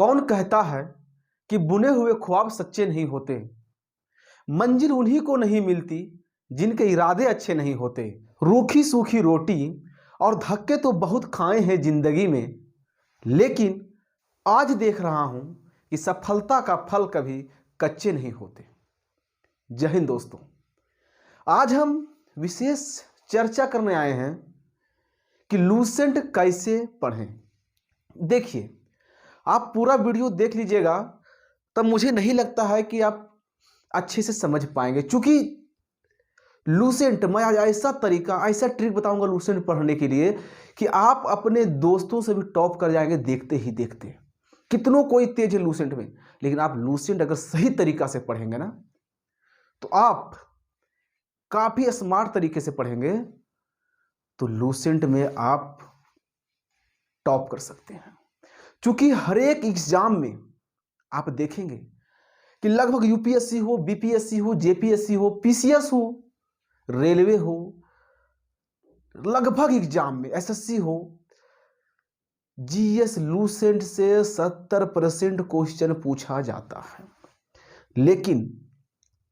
कौन कहता है कि बुने हुए ख्वाब सच्चे नहीं होते। मंजिल उन्हीं को नहीं मिलती जिनके इरादे अच्छे नहीं होते। रूखी सूखी रोटी और धक्के तो बहुत खाए हैं जिंदगी में, लेकिन आज देख रहा हूं कि सफलता का फल कभी कच्चे नहीं होते। जय हिंद दोस्तों, आज हम विशेष चर्चा करने आए हैं कि लूसेंट कैसे पढ़ें। देखिए, आप पूरा वीडियो देख लीजिएगा, तब मुझे नहीं लगता है कि आप अच्छे से समझ पाएंगे, क्योंकि लूसेंट मैं आज ऐसा तरीका, ऐसा ट्रिक बताऊंगा लूसेंट पढ़ने के लिए कि आप अपने दोस्तों से भी टॉप कर जाएंगे देखते ही देखते। कितनों कोई तेज है लूसेंट में, लेकिन आप लूसेंट अगर सही तरीका से पढ़ेंगे ना, तो आप काफी स्मार्ट तरीके से पढ़ेंगे तो लूसेंट में आप टॉप कर सकते हैं। क्योंकि हर एक एग्जाम में आप देखेंगे कि लगभग यूपीएससी हो, बीपीएससी हो, जेपीएससी हो, पीसीएस हो, रेलवे हो, लगभग एग्जाम में एसएससी हो, जीएस लूसेंट से 70% क्वेश्चन पूछा जाता है। लेकिन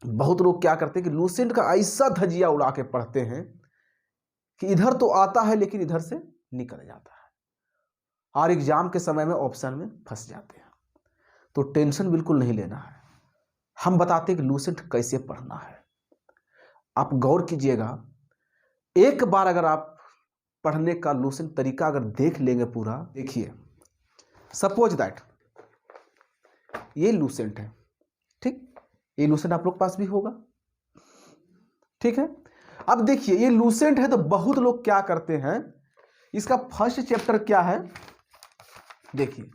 बहुत लोग क्या करते हैं कि लूसेंट का ऐसा धजिया उड़ा के पढ़ते हैं कि इधर तो आता है लेकिन इधर से निकल जाता है और एग्जाम के समय में ऑप्शन में फंस जाते हैं। तो टेंशन बिल्कुल नहीं लेना है, हम बताते हैं कि लूसेंट कैसे पढ़ना है। आप गौर कीजिएगा, एक बार अगर आप पढ़ने का लूसेंट तरीका अगर देख लेंगे पूरा, देखिए सपोज दैट ये लूसेंट है, ठीक, ये लूसेंट आप लोग के पास भी होगा, ठीक है। अब देखिए ये लूसेंट है तो बहुत लोग क्या करते हैं, इसका फर्स्ट चैप्टर क्या है, देखिए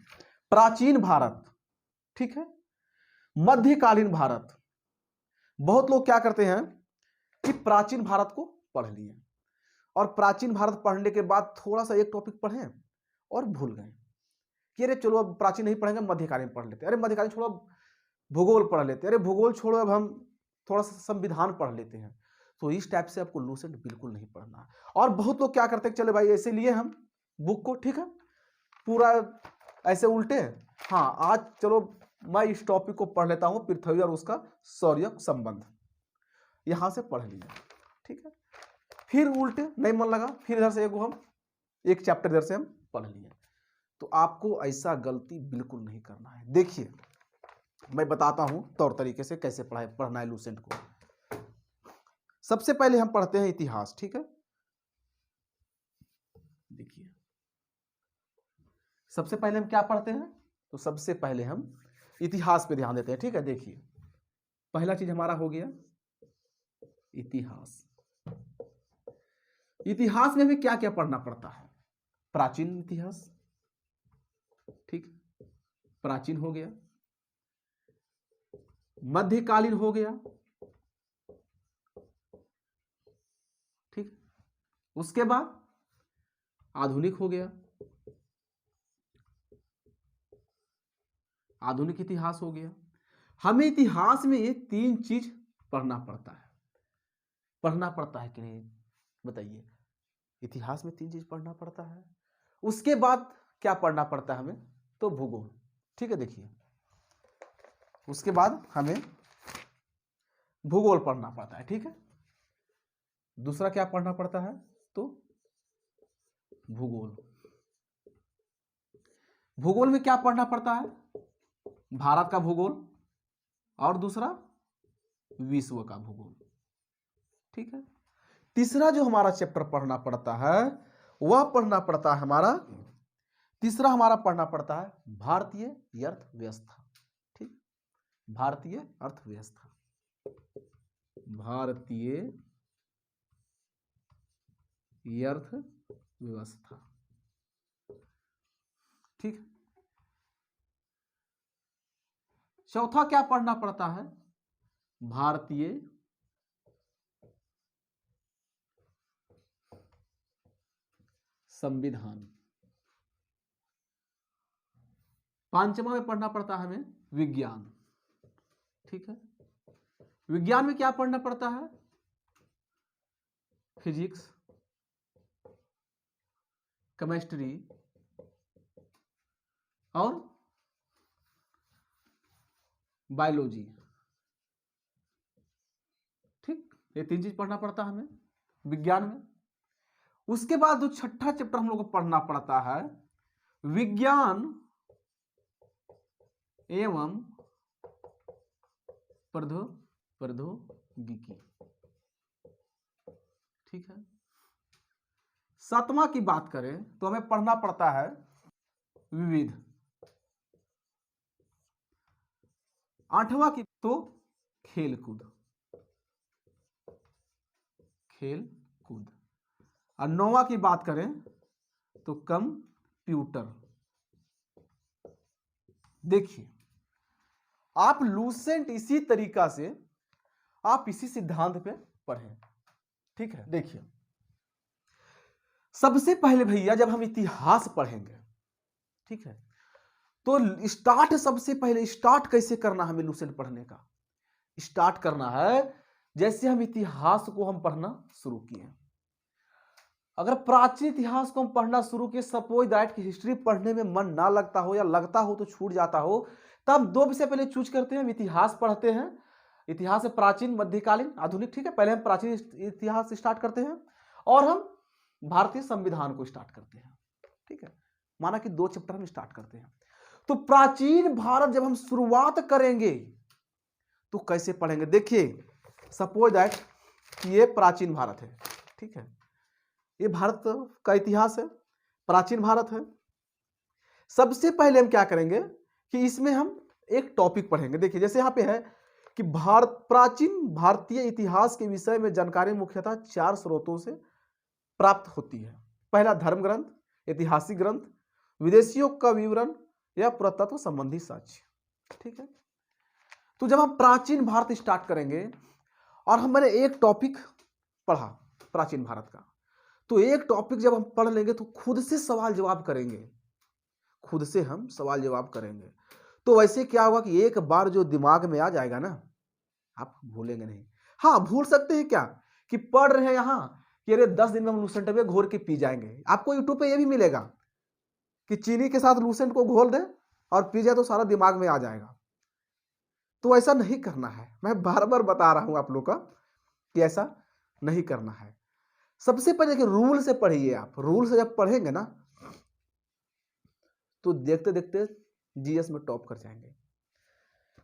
प्राचीन भारत, ठीक है, मध्यकालीन भारत। बहुत लोग क्या करते हैं कि प्राचीन भारत को पढ़ लिए और प्राचीन भारत पढ़ने के बाद थोड़ा सा एक टॉपिक पढ़े और भूल गए कि अरे चलो अब प्राचीन नहीं पढ़ेंगे, मध्यकालीन पढ़ लेते, अरे मध्यकालीन छोड़ो भूगोल पढ़ लेते, अरे भूगोल छोड़ो अब हम थोड़ा सा संविधान पढ़ लेते हैं। तो इस टाइप से आपको लूसेंट बिल्कुल नहीं पढ़ना है। और बहुत लोग क्या करते हैं, चले भाई ऐसे लिए हम बुक को, ठीक है, पूरा ऐसे उल्टे, हाँ आज चलो मैं इस टॉपिक को पढ़ लेता हूं, पृथ्वी और उसका सौर्य संबंध, यहां से पढ़ लिया, ठीक है, फिर उल्टे नहीं मन लगा, फिर इधर से हम एक चैप्टर इधर से हम पढ़ लिए। तो आपको ऐसा गलती बिल्कुल नहीं करना है। देखिए मैं बताता हूं तौर तरीके से कैसे पढ़ना है लूसेंट को। सबसे पहले हम पढ़ते हैं इतिहास, ठीक है। देखिए सबसे पहले हम क्या पढ़ते हैं, तो सबसे पहले हम इतिहास पे ध्यान देते हैं, ठीक है। देखिए पहला चीज हमारा हो गया इतिहास। इतिहास में हमें क्या क्या पढ़ना पड़ता है, प्राचीन इतिहास, ठीक, प्राचीन हो गया, मध्यकालीन हो गया, ठीक, उसके बाद आधुनिक हो गया, आधुनिक इतिहास हो गया। हमें इतिहास में ये तीन चीज पढ़ना पड़ता है। पढ़ना पड़ता है कि नहीं बताइए, इतिहास में तीन चीज पढ़ना पड़ता है। उसके बाद क्या पढ़ना पड़ता है हमें, तो भूगोल, ठीक है। देखिए उसके बाद हमें भूगोल पढ़ना पड़ता है, ठीक है। दूसरा क्या पढ़ना पड़ता है, तो भूगोल। भूगोल में क्या पढ़ना पड़ता है, भारत का भूगोल और दूसरा विश्व का भूगोल, ठीक है। तीसरा जो हमारा चैप्टर पढ़ना पड़ता है वह पढ़ना पड़ता है हमारा, तीसरा हमारा पढ़ना पड़ता है भारतीय अर्थव्यवस्था, ठीक, भारतीय अर्थव्यवस्था, भारतीय अर्थव्यवस्था, ठीक। चौथा क्या पढ़ना पड़ता है, भारतीय संविधान। पांचवा में पढ़ना पड़ता है हमें विज्ञान, ठीक है। विज्ञान में क्या पढ़ना पड़ता है, फिजिक्स, केमिस्ट्री और बायोलॉजी, ठीक, ये 3 चीज पढ़ना पड़ता है हमें विज्ञान में। उसके बाद जो छठा चैप्टर हम लोग को पढ़ना पड़ता है विज्ञान एवं प्रौद्योगिकी, ठीक है। 7वां की बात करें तो हमें पढ़ना पड़ता है विविध। 8वां की तो खेलकूद, और 9वां की बात करें तो कंप्यूटर। देखिए आप लूसेंट इसी तरीका से आप इसी सिद्धांत पे पढ़ें, ठीक है। देखिए सबसे पहले भैया जब हम इतिहास पढ़ेंगे, ठीक है, तो सबसे पहले स्टार्ट कैसे करना हमें लूसेंट पढ़ने का, स्टार्ट करना है जैसे हम इतिहास को हम पढ़ना शुरू किए। अगर प्राचीन इतिहास को हम पढ़ना शुरू किए, सपोज दैट कि हिस्ट्री पढ़ने में मन ना लगता हो या लगता हो तो छूट जाता हो, तब 2 विषय पहले चूज करते हैं। हम इतिहास पढ़ते हैं, इतिहास से प्राचीन, मध्यकालीन, आधुनिक, ठीक है। पहले हम प्राचीन इतिहास स्टार्ट करते हैं और हम भारतीय संविधान को स्टार्ट करते हैं, ठीक है। माना कि 2 चैप्टर हम स्टार्ट करते हैं। तो प्राचीन भारत जब हम शुरुआत करेंगे तो कैसे पढ़ेंगे, देखिए सपोज दैट ये प्राचीन भारत है, ठीक है, ये भारत का इतिहास है, प्राचीन भारत है। सबसे पहले हम क्या करेंगे कि इसमें हम एक टॉपिक पढ़ेंगे। देखिए जैसे यहां पे है कि प्राचीन भारतीय इतिहास के विषय में जानकारी मुख्यतः 4 स्रोतों से प्राप्त होती है। पहला धर्म ग्रंथ, ऐतिहासिक ग्रंथ, विदेशियों का विवरण या पुरातत्व संबंधी साक्ष्य, ठीक है। तो जब हम प्राचीन भारत स्टार्ट करेंगे और हमने एक टॉपिक पढ़ा प्राचीन भारत का, तो एक टॉपिक जब हम पढ़ लेंगे तो खुद से सवाल जवाब करेंगे, खुद से हम सवाल जवाब करेंगे। तो वैसे क्या होगा कि एक बार जो दिमाग में आ जाएगा ना, आप भूलेंगे नहीं। हाँ भूल सकते हैं क्या कि पढ़ रहे हैं यहां कि अरे 10 दिन में हम लूसेंट में घोर के पी जाएंगे। आपको यूट्यूब पे ये भी मिलेगा कि चीनी के साथ लूसेंट को घोल दे और पी जाए तो सारा दिमाग में आ जाएगा। तो ऐसा नहीं करना है, मैं बार बार बता रहा हूं आप लोग का कि ऐसा नहीं करना है। सबसे पहले कि रूल से पढ़िए आप, रूल से जब पढ़ेंगे ना तो देखते देखते जीएस में टॉप कर जाएंगे।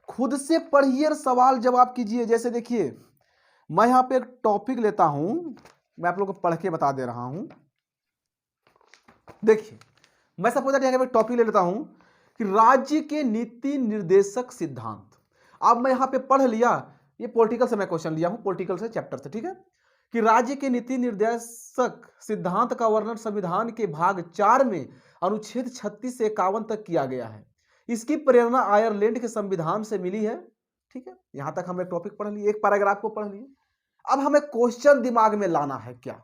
खुद से पढ़िए और सवाल जवाब कीजिए। जैसे देखिए मैं यहां पे एक टॉपिक लेता हूं, मैं आप लोगों को पढ़ के बता दे रहा हूं। देखिए मैं सपोज दैट यहां पे टॉपिक ले लेता हूं कि राज्य के नीति निर्देशक सिद्धांत। अब मैं यहां पे पढ़ लिया, ये पॉलिटिकल से मैं क्वेश्चन लिया हूं, पॉलिटिकल से चैप्टर से, ठीक है, कि राज्य के नीति निर्देशक सिद्धांत का वर्णन संविधान के भाग 4 में अनुच्छेद 36 से 51 तक किया गया है। इसकी प्रेरणा आयरलैंड के संविधान से मिली है, ठीक है। यहां तक हमने टॉपिक पढ़ लिया, एक पैराग्राफ को पढ़ लिए। अब हमें क्वेश्चन दिमाग में लाना है क्या,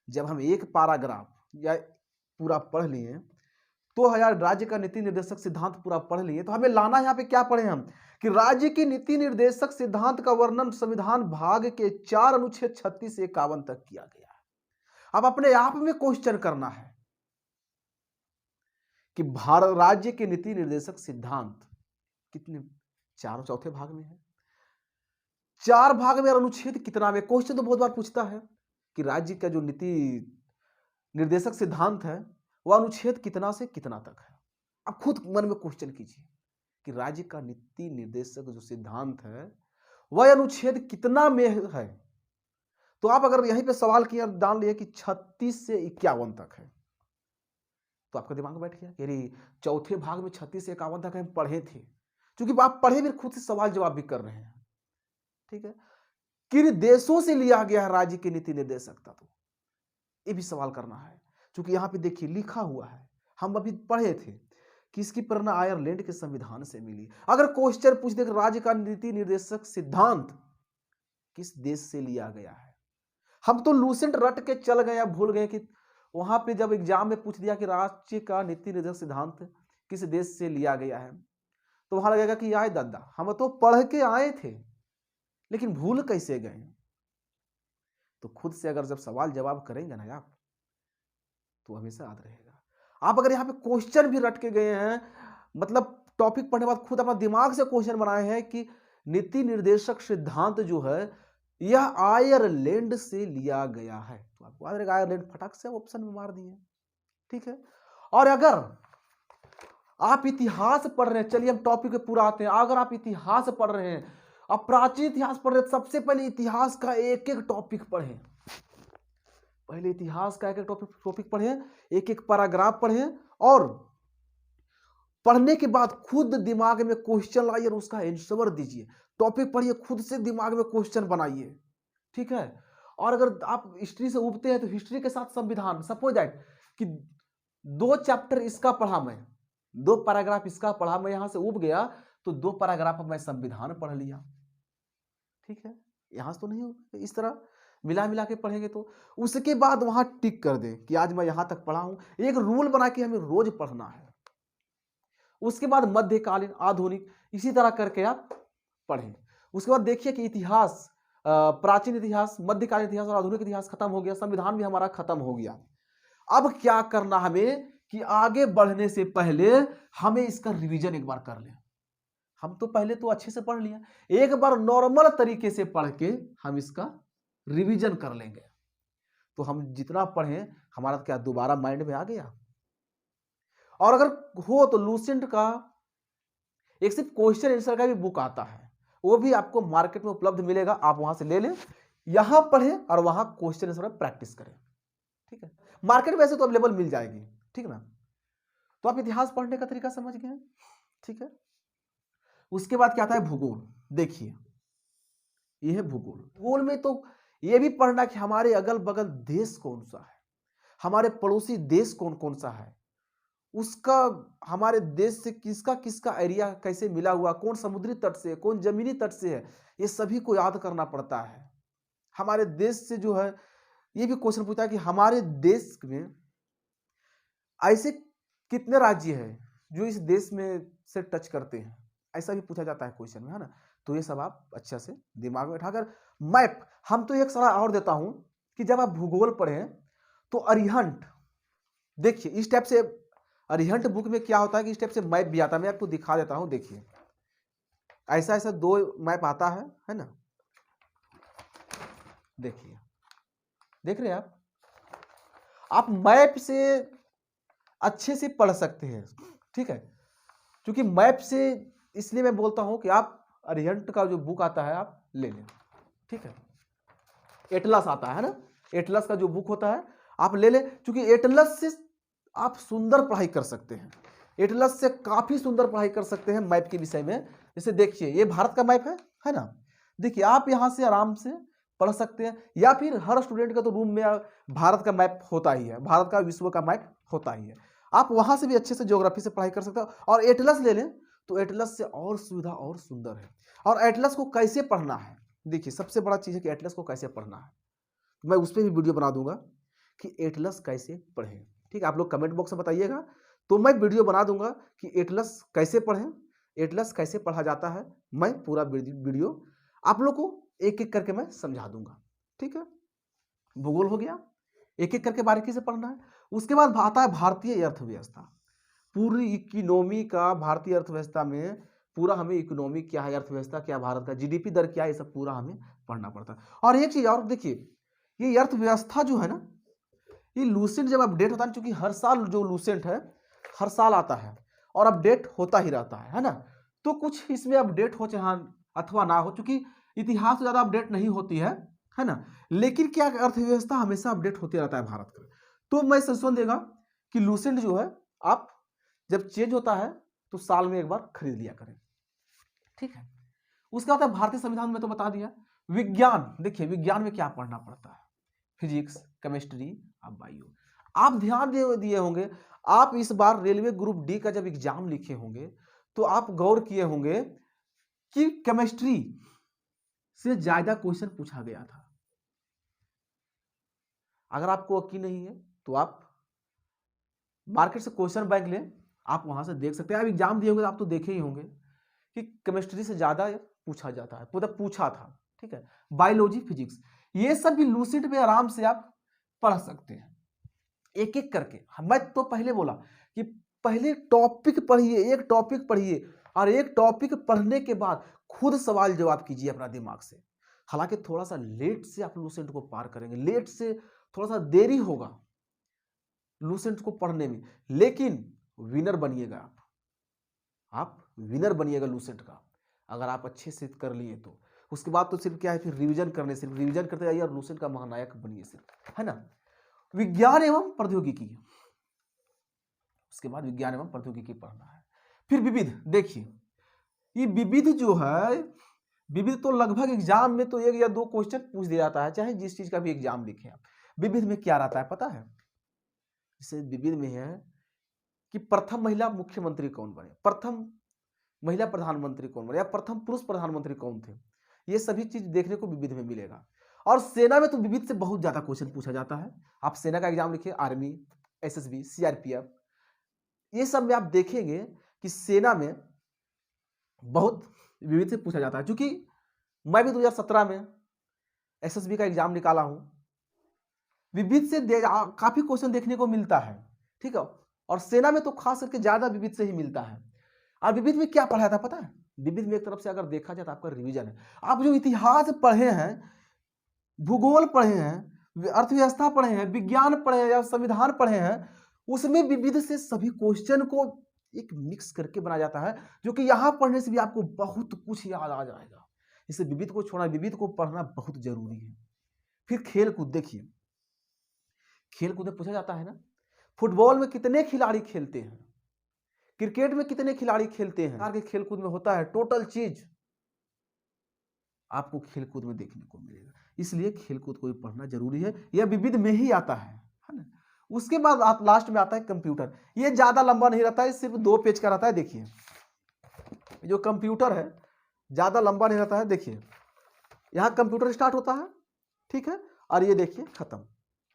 जब हम एक पैराग्राफ या पूरा पढ़ लिए तो यार राज्य का नीति निर्देशक सिद्धांत पूरा पढ़ लिए, तो हमें लाना यहां पे क्या पढ़े हम कि राज्य की नीति निर्देशक सिद्धांत का वर्णन संविधान भाग के 4 अनुच्छेद 36 से 51 तक किया गया है। अब अपने आप में क्वेश्चन करना है कि भारत राज्य के नीति निर्देशक सिद्धांत कितने, 4 चौथे भाग में है, 4 भाग में अनुच्छेद कितना में। क्वेश्चन तो बहुत बार पूछता है कि राज्य का जो नीति निर्देशक सिद्धांत है वह अनुच्छेद कितना से कितना तक है। अब खुद मन में क्वेश्चन कीजिए कि राज्य का नीति निर्देशक जो सिद्धांत है वह अनुच्छेद कितना में है। तो आप अगर यहीं पे सवाल किया डाल लिए कि 36 से 51 तक है, तो आपका दिमाग में बैठ गया कि अरे चौथे भाग में 36 से 51 तक हम पढ़े थे। क्योंकि आप पढ़े भी खुद से सवाल जवाब भी कर रहे हैं, ठीक है। किन देशों से लिया गया है राज्य की नीति निर्देशकता, तो ये भी सवाल करना है। क्योंकि यहां पे देखिए लिखा हुआ है, हम अभी पढ़े थे कि इसकी प्रेरणा आयरलैंड के संविधान से मिली। अगर क्वेश्चन पूछ दे राज्य का नीति निर्देशक सिद्धांत किस देश से लिया गया है, हम तो लूसेंट रट के चल गए, भूल गए कि वहां पे जब एग्जाम में पूछ दिया कि राज्य का नीति निर्देशक सिद्धांत किस देश से लिया गया है, तो वहां लगेगा कि आए दादा हम तो पढ़ के आए थे लेकिन भूल कैसे गए। तो खुद से अगर जब सवाल जवाब करेंगे ना आप तो हमेशा याद रहेगा। आप अगर यहाँ पे क्वेश्चन भी रट के गए हैं, मतलब टॉपिक पढ़ने के बाद खुद अपना दिमाग से क्वेश्चन बनाए हैं कि नीति निर्देशक सिद्धांत जो है यह आयरलैंड से लिया गया है। तो आपको याद रहेगा आयरलैंड, फटाक से ऑप्शन में मार दिए, ठीक है। और अगर आप इतिहास पढ़ रहे हैं, चलिए हम टॉपिक पे पूरा आते हैं। अगर आप इतिहास पढ़ रहे हैं, आप प्राचीन इतिहास पढ़ रहे हैं, सबसे पहले इतिहास का एक एक टॉपिक पढ़ें। पहले इतिहास का एक एक टॉपिक पढ़ें, एक एक पैराग्राफ पढ़ें, और पढ़ने के बाद खुद दिमाग में क्वेश्चन लाइए और उसका आंसर दीजिए। टॉपिक पढ़िए, खुद से दिमाग में क्वेश्चन बनाइए, ठीक है। और अगर आप हिस्ट्री से उबते हैं तो हिस्ट्री के साथ संविधान, सपोज दैट कि 2 चैप्टर इसका पढ़ा मैं, 2 पैराग्राफ इसका पढ़ा मैं, यहां से उब गया तो 2 पैराग्राफ मैं संविधान पढ़ लिया, ठीक है। यहां से तो नहीं, इस तरह मिला मिला के पढ़ेंगे तो उसके बाद वहां टिक कर दे कि आज मैं यहां तक पढ़ा हूं। एक रूल बना के हमें रोज पढ़ना है। उसके बाद मध्यकालीन, आधुनिक, इसी तरह करके आप पढ़ें। उसके बाद देखिए कि इतिहास, प्राचीन इतिहास, मध्यकालीन इतिहास और आधुनिक इतिहास खत्म हो गया, संविधान भी हमारा खत्म हो गया। अब क्या करना हमें कि आगे बढ़ने से पहले हमें इसका रिवीजन एक बार कर लें। हम तो पहले तो अच्छे से पढ़ लिया, एक बार नॉर्मल तरीके से पढ़ के हम इसका रिवीजन कर लेंगे तो हम जितना पढ़ें हमारा क्या दोबारा माइंड में आ गया। और अगर हो तो लूसेंट का एक सिर्फ क्वेश्चन आंसर का भी बुक आता है, वो भी आपको मार्केट में उपलब्ध मिलेगा, आप वहां से ले लें, यहां पढ़ें और वहां क्वेश्चन आंसर प्रैक्टिस करें, ठीक है। मार्केट में वैसे तो अवेलेबल मिल जाएगी, ठीक ना। तो आप इतिहास पढ़ने का तरीका समझ गए, ठीक है। उसके बाद क्या आता है भूगोल। देखिए यह है भूगोल। भूगोल में तो यह भी पढ़ना कि हमारे अगल बगल देश कौन सा है, हमारे पड़ोसी देश कौन कौन सा है, उसका हमारे देश से किसका किसका एरिया कैसे मिला हुआ, कौन समुद्री तट से, कौन जमीनी तट से है, ये सभी को याद करना पड़ता है। हमारे देश से जो है ये भी क्वेश्चन पूछता है कि हमारे देश में ऐसे कितने राज्य हैं जो इस देश में से टच करते हैं, ऐसा भी पूछा जाता है क्वेश्चन में, है ना। तो ये सब आप अच्छे से दिमाग में उठाकर मैप, हम तो एक सलाह और देता हूं कि जब आप भूगोल पढ़ें तो अरिहंत, देखिए इस टाइप से अरिहंत बुक में क्या होता है कि इस टाइप से मैप भी आता है, मैं आपको दिखा देता हूं। देखिए ऐसा ऐसा 2 मैप आता है ना, देखिए, देख रहे हैं आप मैप से अच्छे से पढ़ सकते हैं, ठीक है। क्योंकि मैप से इसलिए मैं बोलता हूं कि आप अरिहंत का जो बुक आता है आप ले लें, ठीक है। एटलस आता है ना, एटलस का जो बुक होता है आप ले लें, क्योंकि एटलस से आप सुंदर पढ़ाई कर सकते हैं, एटलस से काफी सुंदर पढ़ाई कर सकते हैं मैप के विषय में। जैसे देखिए ये भारत का मैप है ना, देखिए आप यहां से आराम से पढ़ सकते हैं, या फिर हर स्टूडेंट का तो रूम में भारत का मैप होता ही है, भारत का विश्व का मैप होता ही है, आप वहां से भी अच्छे से ज्योग्राफी से पढ़ाई कर सकते हैं। और एटलस ले लें तो एटलस से और सुविधा और सुंदर है। और एटलस को कैसे पढ़ना है, देखिए सबसे बड़ा चीज है कि एटलस को कैसे पढ़ना है, मैं उस पर भी वीडियो बना दूंगा कि एटलस कैसे पढ़ें, ठीक है। आप लोग कमेंट बॉक्स में बताइएगा तो मैं वीडियो बना दूंगा कि एटलस कैसे पढ़ें, एटलस कैसे पढ़ा जाता है, मैं पूरा वीडियो आप लोग को एक एक करके मैं समझा दूंगा, ठीक है। भूगोल हो गया, एक एक करके बारीकी से पढ़ना है। उसके बाद आता है भारतीय अर्थव्यवस्था, पूरी इकोनॉमी का, भारतीय अर्थव्यवस्था में पूरा हमें इकोनॉमी क्या है, अर्थव्यवस्था क्या, भारत का जीडीपी दर क्या है, ये सब पूरा हमें पढ़ना पड़ता है। और एक चीज और देखिए, ये अर्थव्यवस्था जो है ना, ये लूसेंट जब अपडेट होता है, क्योंकि हर साल जो लूसेंट है हर साल आता है और अपडेट होता ही रहता है ना। तो कुछ इसमें अपडेट हो चाहे अथवा ना हो, क्योंकि इतिहास तो ज्यादा अपडेट नहीं होती है ना, लेकिन क्या अर्थव्यवस्था हमेशा अपडेट होते रहता है भारत का। तो मैं सजेशन देगा कि लूसेंट जो है आप जब चेंज होता है तो साल में एक बार खरीद लिया करें, ठीक है। उसका बाद भारतीय संविधान में तो बता दिया। विज्ञान, देखिए विज्ञान में क्या पढ़ना पड़ता है, फिजिक्स, केमिस्ट्री, अब बायो। आप ध्यान दिए होंगे, आप इस बार रेलवे ग्रुप डी का जब एग्जाम लिखे होंगे तो आप गौर किए होंगे कि केमिस्ट्री से ज्यादा क्वेश्चन पूछा गया था। अगर आपको यकीन नहीं है तो आप मार्केट से क्वेश्चन बैंक लें, आप वहां से देख सकते हैं। आप एग्जाम दिए होंगे तो आप तो देखे ही होंगे कि केमिस्ट्री से ज्यादा पूछा जाता है, मतलब पूछा था, ठीक है। बायोलॉजी, फिजिक्स, ये सब भी लूसेंट में आराम से आप पढ़ सकते हैं एक एक करके। मैं तो पहले बोला कि पहले टॉपिक पढ़िए, एक टॉपिक पढ़िए, और एक टॉपिक पढ़ने के बाद खुद सवाल जवाब कीजिए अपना दिमाग से। हालांकि थोड़ा सा लेट से आप लूसेंट को पार करेंगे, लेट से थोड़ा सा देरी होगा लूसेंट को पढ़ने में, लेकिन विनर बनिएगा आप विनर बनिएगा लूसेंट का, अगर आप अच्छे से कर लिए तो। उसके बाद तो सिर्फ क्या है, फिर रिवीजन करने, सिर्फ रिवीजन करते जाइए और लूसेंट का महानायक बनिए सिर्फ, है ना। विज्ञान एवं प्रौद्योगिकी, उसके बाद विज्ञान एवं प्रौद्योगिकी पढ़ना है। फिर विविध, देखिए ये विविध जो है, विविध तो लगभग एग्जाम में तो 1 या 2 क्वेश्चन पूछ दिया जाता है, चाहे जिस चीज का भी एग्जाम लिखे आप। विविध में क्या रहता है पता है? जैसे विविध में है कि प्रथम महिला मुख्यमंत्री कौन बने, प्रथम महिला प्रधानमंत्री कौन बने, या प्रथम पुरुष प्रधानमंत्री कौन थे, ये सभी चीज देखने को विविध में मिलेगा। और सेना में तो विविध से बहुत ज्यादा क्वेश्चन पूछा जाता है। आप सेना का एग्जाम लिखिए, आर्मी, एसएसबी, सीआरपीएफ, ये सब में आप देखेंगे कि सेना में बहुत विविध से पूछा जाता है। क्योंकि मैं भी 2017 में एसएसबी का एग्जाम निकाला हूं, विविध से काफी क्वेश्चन देखने को मिलता है, ठीक है। और सेना में तो खास करके ज्यादा विविध से ही मिलता है। और विविध में क्या पढ़ाया था पता है? विविध में एक तरफ से अगर देखा जाए तो आपका रिवीजन है। आप जो इतिहास पढ़े हैं, भूगोल पढ़े हैं, अर्थव्यवस्था पढ़े हैं, विज्ञान पढ़े हैं या संविधान पढ़े हैं, उसमें विविध से सभी क्वेश्चन को एक मिक्स करके बनाया जाता है, जो कि यहां पढ़ने से भी आपको बहुत कुछ याद आ जाएगा। इसे विविध को छोड़ना, विविध को पढ़ना बहुत जरूरी है। फिर खेल कूद, देखिए खेल कूद में पूछा जाता है ना, फुटबॉल में कितने खिलाड़ी खेलते हैं, क्रिकेट में कितने खिलाड़ी खेलते हैं, के खेल कूद में होता है, टोटल चीज आपको खेल कूद में देखने को मिलेगा। इसलिए खेल कूद को भी पढ़ना जरूरी है, यह विविध में ही आता है ना। उसके बाद आप लास्ट में आता है कंप्यूटर। ये ज्यादा लंबा नहीं रहता है, सिर्फ 2 पेज का रहता है। देखिए जो कंप्यूटर है ज्यादा लंबा नहीं रहता है। देखिए यहाँ कंप्यूटर स्टार्ट होता है, ठीक है, और ये देखिए खत्म,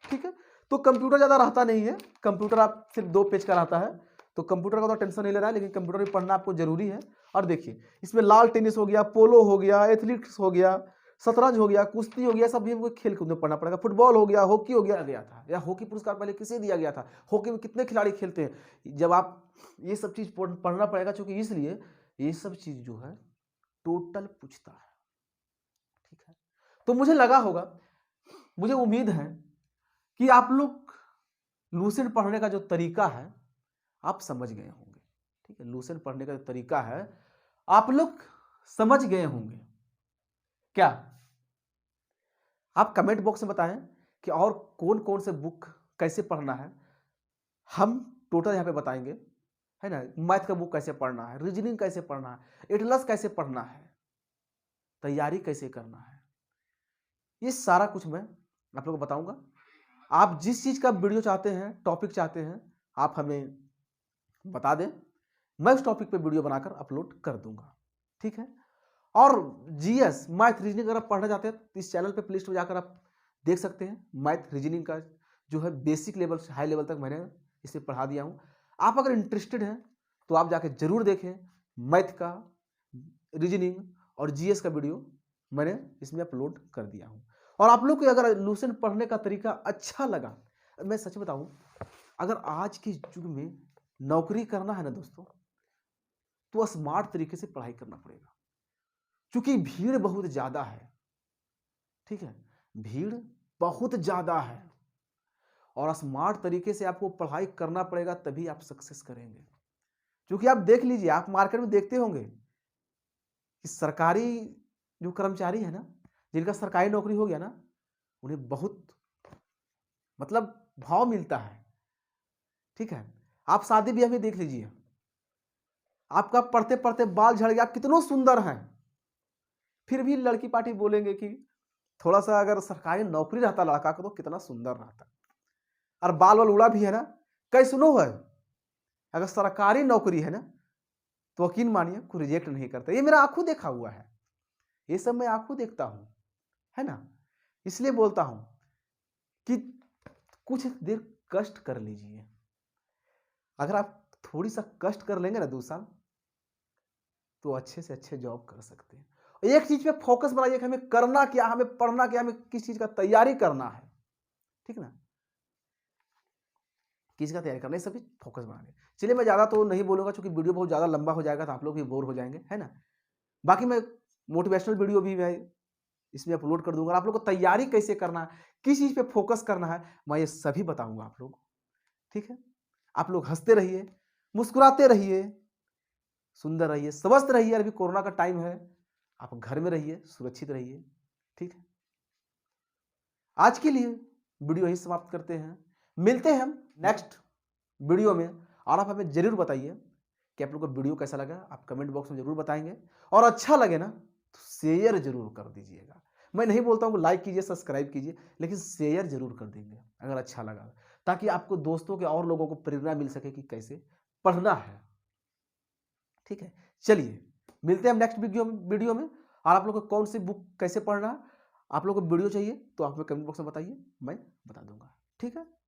ठीक है। तो कंप्यूटर ज्यादा रहता नहीं है, कंप्यूटर आप सिर्फ 2 पेज का रहता है, तो कंप्यूटर का तो टेंशन नहीं ले रहा है, लेकिन कंप्यूटर भी पढ़ना आपको जरूरी है। और देखिए इसमें लाल टेनिस हो गया, पोलो हो गया, एथलेटिक्स हो गया, शतरंज हो गया, कुश्ती हो गया, सब भी हमको खेल कूद में पढ़ना पड़ेगा। फुटबॉल हो गया, हॉकी हो गया था, या हॉकी पुरस्कार पहले किसे दिया गया था, हॉकी में कितने खिलाड़ी खेलते हैं, जब आप ये सब चीज पढ़ना पड़ेगा। क्योंकि इसलिए ये सब चीज जो है टोटल पूछता है, ठीक है। तो मुझे लगा होगा, मुझे उम्मीद है कि आप लोग लूसेंट पढ़ने का जो तरीका है आप समझ गए होंगे, ठीक है। लूसेंट पढ़ने का जो तरीका है आप लोग समझ गए होंगे। क्या आप कमेंट बॉक्स में बताएं कि और कौन कौन से बुक कैसे पढ़ना है, हम टोटल यहाँ पे बताएंगे, है ना। मैथ का बुक कैसे पढ़ना है, रीजनिंग कैसे पढ़ना है, एटलस कैसे पढ़ना है, तैयारी कैसे करना है, ये सारा कुछ मैं आप लोगों को बताऊंगा। आप जिस चीज का वीडियो चाहते हैं, टॉपिक चाहते हैं, आप हमें बता दें, मैं उस टॉपिक पे वीडियो बनाकर अपलोड कर दूंगा, ठीक है। और जीएस, मैथ, रीजनिंग अगर आप पढ़ना चाहते हैं तो इस चैनल पे प्लेलिस्ट में जाकर आप देख सकते हैं। मैथ रीजनिंग का जो है बेसिक लेवल से हाई लेवल तक मैंने इसे पढ़ा दिया हूं। आप अगर इंटरेस्टेड हैं तो आप जाके जरूर देखें। मैथ का, रीजनिंग और जीएस का वीडियो मैंने इसमें अपलोड कर दिया हूं। और आप लोग को अगर लूसेंट पढ़ने का तरीका अच्छा लगा, मैं सच बताऊं, अगर आज के युग में नौकरी करना है ना दोस्तों, तो स्मार्ट तरीके से पढ़ाई करना पड़ेगा, क्योंकि भीड़ बहुत ज्यादा है, ठीक है, भीड़ बहुत ज्यादा है। और स्मार्ट तरीके से आपको पढ़ाई करना पड़ेगा, तभी आप सक्सेस करेंगे। क्योंकि आप देख लीजिए, आप मार्केट में देखते होंगे कि सरकारी जो कर्मचारी है ना, जिनका सरकारी नौकरी हो गया ना, उन्हें बहुत मतलब भाव मिलता है, ठीक है। आप शादी ब्याह में देख लीजिए, आपका पढ़ते पढ़ते बाल झड़ गया, आप कितनों सुंदर हैं, फिर भी लड़की पार्टी बोलेंगे कि थोड़ा सा अगर सरकारी नौकरी रहता लड़का को तो कितना सुंदर रहता, और बाल वाल उड़ा भी है ना, कैसनो है, अगर सरकारी नौकरी है ना तो यकीन मानिए कोई रिजेक्ट नहीं करता। ये मेरा आंखों देखा हुआ है, ये सब मैं आंखों देखता हूं, है ना। इसलिए बोलता हूं कि कुछ देर कष्ट कर लीजिए। अगर आप थोड़ी सा कष्ट कर लेंगे ना 2 साल, तो अच्छे से अच्छे जॉब कर सकते हैं। एक चीज पे फोकस बनाइए कि हमें करना क्या, हमें पढ़ना क्या, हमें किस चीज का तैयारी करना है, ठीक ना। किसी का तैयारी करना है, सभी फोकस बनाने। चलिए मैं ज़्यादा तो नहीं बोलूँगा क्योंकि वीडियो बहुत ज़्यादा लंबा हो जाएगा तो आप लोग भी बोर हो जाएंगे, है ना। बाकी मैं मोटिवेशनल वीडियो भी मैं इसमें अपलोड कर दूंगा। आप लोग को तैयारी कैसे करना है, किस चीज़ पे फोकस करना है, मैं ये सभी बताऊंगा आप लोग, ठीक है। आप लोग हंसते रहिए, मुस्कुराते रहिए, सुंदर रहिए, स्वस्थ रहिए। अभी कोरोना का टाइम है, आप घर में रहिए, सुरक्षित रहिए, ठीक है। आज के लिए वीडियो यही समाप्त करते हैं, मिलते हैं हम नेक्स्ट वीडियो में। और आप हमें जरूर बताइए कि आप लोग को वीडियो कैसा लगा, आप कमेंट बॉक्स में जरूर बताएंगे। और अच्छा लगे ना तो शेयर जरूर कर दीजिएगा। मैं नहीं बोलता हूँ कि लाइक कीजिए, सब्सक्राइब कीजिए, लेकिन शेयर जरूर कर देंगे अगर अच्छा लगा, ताकि आपको दोस्तों के और लोगों को प्रेरणा मिल सके कि कैसे पढ़ना है, ठीक है। चलिए मिलते हैं हम नेक्स्ट वीडियो में। और आप लोग को कौन सी बुक कैसे पढ़ना है, आप लोग को वीडियो चाहिए तो आप हमें कमेंट बॉक्स में बताइए, मैं बता दूंगा, ठीक है।